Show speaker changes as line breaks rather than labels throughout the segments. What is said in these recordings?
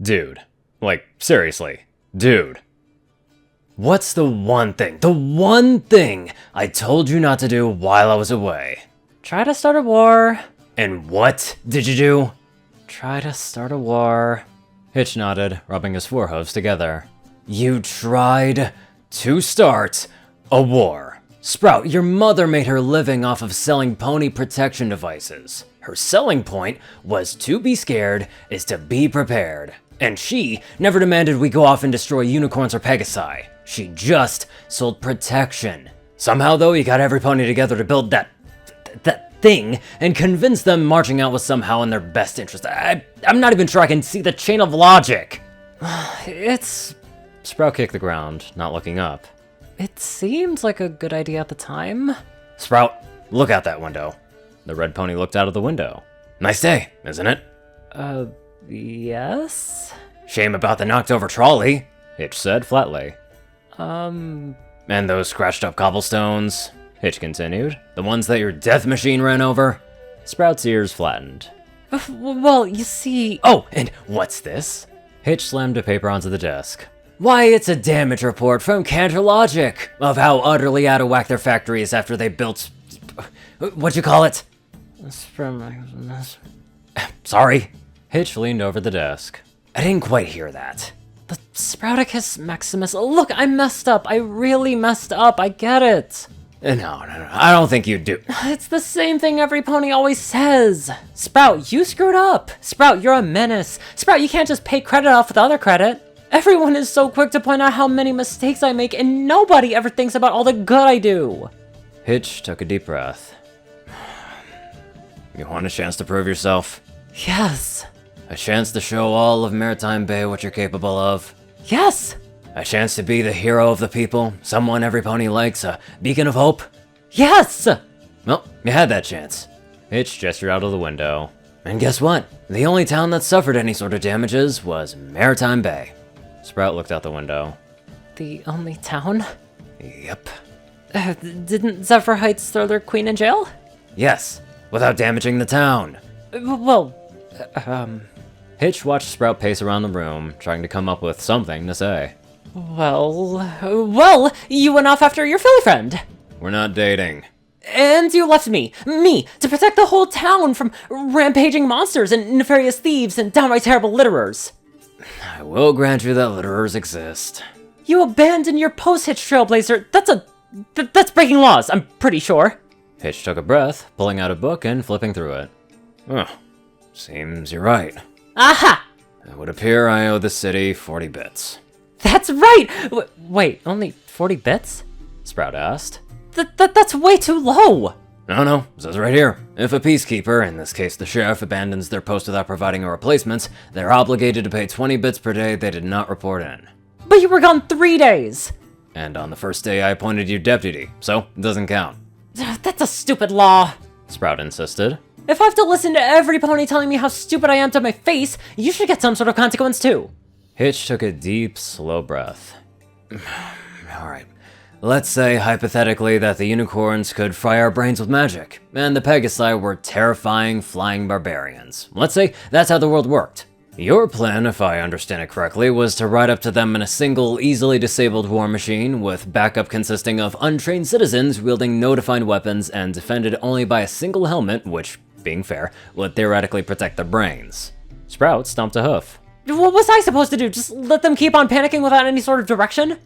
Dude. Like, seriously. Dude. What's the one thing I told you not to do while I was away? Try to start a war. And what did you do? Try to start a war. Hitch nodded, rubbing his forehoofs together. You tried to start a war. Sprout, your mother made her living off of selling pony protection devices. Her selling point was to be scared is to be prepared. And she never demanded we go off and destroy unicorns or pegasi. She just sold protection. Somehow though, you got every pony together to build that thing and convince them marching out was somehow in their best interest. I'm not even sure I can see the chain of logic. Sprout kicked the ground, not looking up. It seemed like a good idea at the time. Sprout, look out that window. The red pony looked out of the window. Nice day, isn't it? Yes? Shame about the knocked over trolley, Hitch said flatly. And those scratched up cobblestones, Hitch continued. The ones that your death machine ran over? Sprout's ears flattened. Well, you see... Oh, and what's this? Hitch slammed a paper onto the desk. Why, it's a damage report from Cantor Logic of how utterly out of whack their factory is after they built... What'd you call it? Sorry. Hitch leaned over the desk. I didn't quite hear that. The Sprouticus Maximus... Look, I messed up. I really messed up. I get it. No. I don't think you do. It's the same thing every pony always says. Sprout, you screwed up. Sprout, you're a menace. Sprout, you can't just pay credit off with other credit. Everyone is so quick to point out how many mistakes I make, and nobody ever thinks about all the good I do. Hitch took a deep breath. You want a chance to prove yourself? Yes. A chance to show all of Maritime Bay what you're capable of? Yes. A chance to be the hero of the people, someone every pony likes, a beacon of hope? Yes! Well, you had that chance. Hitch gestured out of the window. And guess what? The only town that suffered any sort of damages was Maritime Bay. Sprout looked out the window. The only town? Yep. Didn't Zephyr Heights throw their queen in jail? Yes, without damaging the town. Hitch watched Sprout pace around the room, trying to come up with something to say. Well, you went off after your filly friend. We're not dating. And you left me, to protect the whole town from rampaging monsters and nefarious thieves and downright terrible litterers. I will grant you that litterers exist. You abandoned your post-Hitch Trailblazer. That's breaking laws, I'm pretty sure. Hitch took a breath, pulling out a book and flipping through it. Oh, seems you're right. Aha! It would appear I owe the city 40 bits. That's right! Wait, only 40 bits? Sprout asked. That's way too low! No, it says right here. If a peacekeeper, in this case the sheriff, abandons their post without providing a replacement, they're obligated to pay 20 bits per day they did not report in. But you were gone 3 days! And on the first day I appointed you deputy, so it doesn't count. That's a stupid law, Sprout insisted. If I have to listen to every pony telling me how stupid I am to my face, you should get some sort of consequence too. Hitch took a deep, slow breath. Alright, let's say hypothetically that the unicorns could fry our brains with magic, and the Pegasi were terrifying flying barbarians. Let's say that's how the world worked. Your plan, if I understand it correctly, was to ride up to them in a single, easily disabled war machine, with backup consisting of untrained citizens wielding no defined weapons and defended only by a single helmet, which, being fair, would theoretically protect their brains. Sprout stomped a hoof. What was I supposed to do? Just let them keep on panicking without any sort of direction?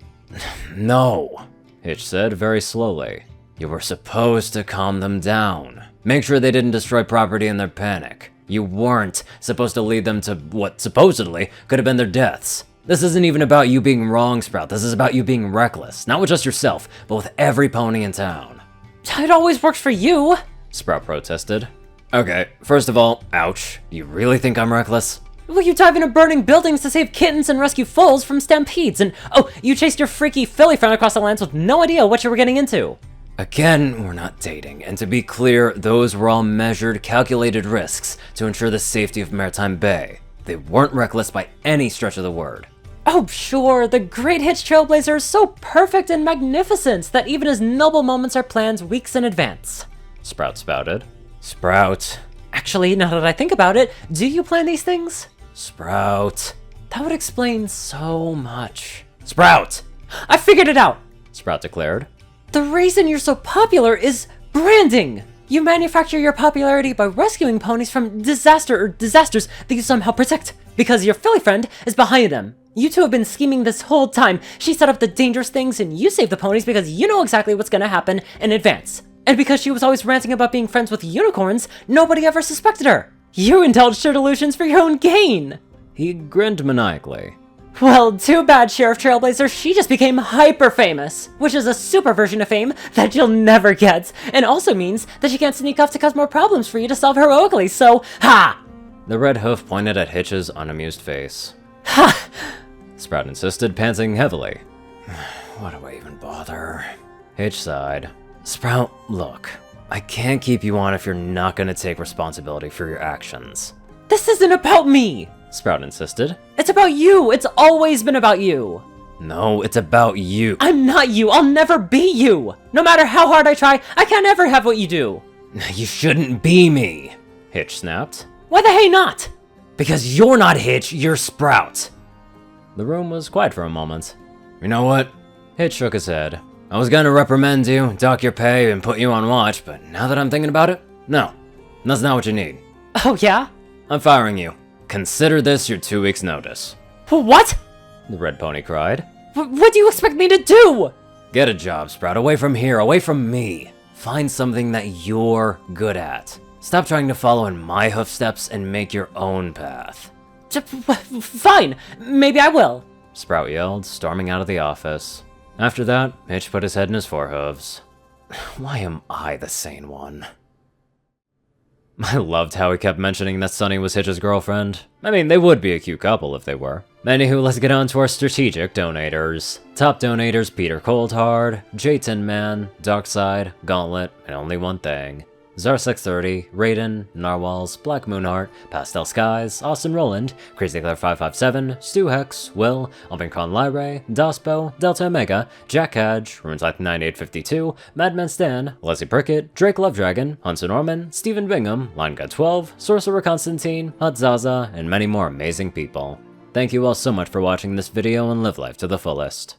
No, Hitch said very slowly. You were supposed to calm them down. Make sure they didn't destroy property in their panic. You weren't supposed to lead them to what supposedly could have been their deaths. This isn't even about you being wrong, Sprout. This is about you being reckless. Not with just yourself, but with every pony in town. It always works for you, Sprout protested. Okay, first of all, ouch. You really think I'm reckless? Well, you dive into burning buildings to save kittens and rescue foals from stampedes, and you chased your freaky filly friend across the lands with no idea what you were getting into. Again, we're not dating, and to be clear, those were all measured, calculated risks to ensure the safety of Maritime Bay. They weren't reckless by any stretch of the word. Oh, sure, the Great Hitch Trailblazer is so perfect and magnificent that even his noble moments are planned weeks in advance. Sprout spouted. Sprout. Actually, now that I think about it, do you plan these things? Sprout. That would explain so much. Sprout! I figured it out! Sprout declared. The reason you're so popular is branding! You manufacture your popularity by rescuing ponies from disasters that you somehow protect, because your filly friend is behind them. You two have been scheming this whole time. She set up the dangerous things and you save the ponies because you know exactly what's gonna happen in advance. And because she was always ranting about being friends with unicorns, nobody ever suspected her. You indulged her delusions for your own gain. He grinned maniacally. Well, too bad, Sheriff Trailblazer, she just became hyper-famous, which is a super version of fame that you'll never get, and also means that she can't sneak off to cause more problems for you to solve heroically, so, ha! The red hoof pointed at Hitch's unamused face. Ha! Sprout insisted, panting heavily. Why do I even bother? Hitch sighed. Sprout, look, I can't keep you on if you're not gonna take responsibility for your actions. This isn't about me! Sprout insisted. It's about you! It's always been about you! No, it's about you. I'm not you! I'll never be you! No matter how hard I try, I can't ever have what you do! You shouldn't be me! Hitch snapped. Why the hey not? Because you're not Hitch, you're Sprout! The room was quiet for a moment. You know what? Hitch shook his head. I was gonna reprimand you, dock your pay, and put you on watch, but now that I'm thinking about it, no. That's not what you need. Oh yeah? I'm firing you. Consider this your 2 weeks' notice. What? The red pony cried. What do you expect me to do? Get a job, Sprout. Away from here, away from me. Find something that you're good at. Stop trying to follow in my hoofsteps and make your own path. Fine. Maybe I will. Sprout yelled, storming out of the office. After that, Hitch put his head in his forehooves. Why am I the sane one? I loved how he kept mentioning that Sunny was Hitch's girlfriend. I mean, they would be a cute couple if they were. Anywho, let's get on to our strategic donators. Top donators: Peter Coulthard, J10 Man, Darkside, Gauntlet, and Only One Thing. Zarsex30, Rayden, Narwhals, Blackmoonheart, Pastel Skies, Austin Roland, CrazyClaire557, Stu Hex, Will, Alvincron Lyre, Dospo, Delta Omega, Jack Hadge, RunesLife9852, Madman Stan, Leslie Prickett, Drake Lovedragon, Hunter Norman, Stephen Bingham, LineGuy12, Sorcerer Constantine, Hot Zaza, and many more amazing people. Thank you all so much for watching this video and live life to the fullest.